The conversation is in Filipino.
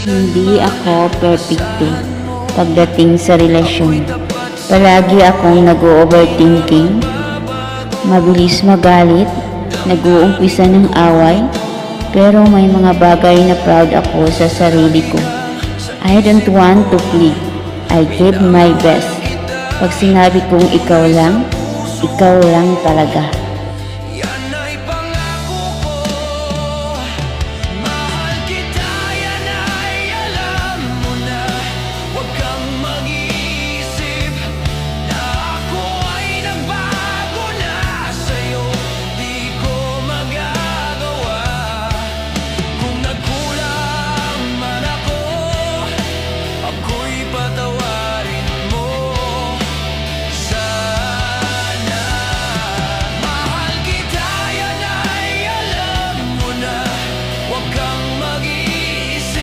Hindi ako perfecto pagdating sa relasyon. Palagi akong nag-overthinking, mabilis magalit, nag-uumpisa ng away, pero may mga bagay na proud ako sa sarili ko. I don't want to plead. I give my best. Pag sinabi kong ikaw lang talaga.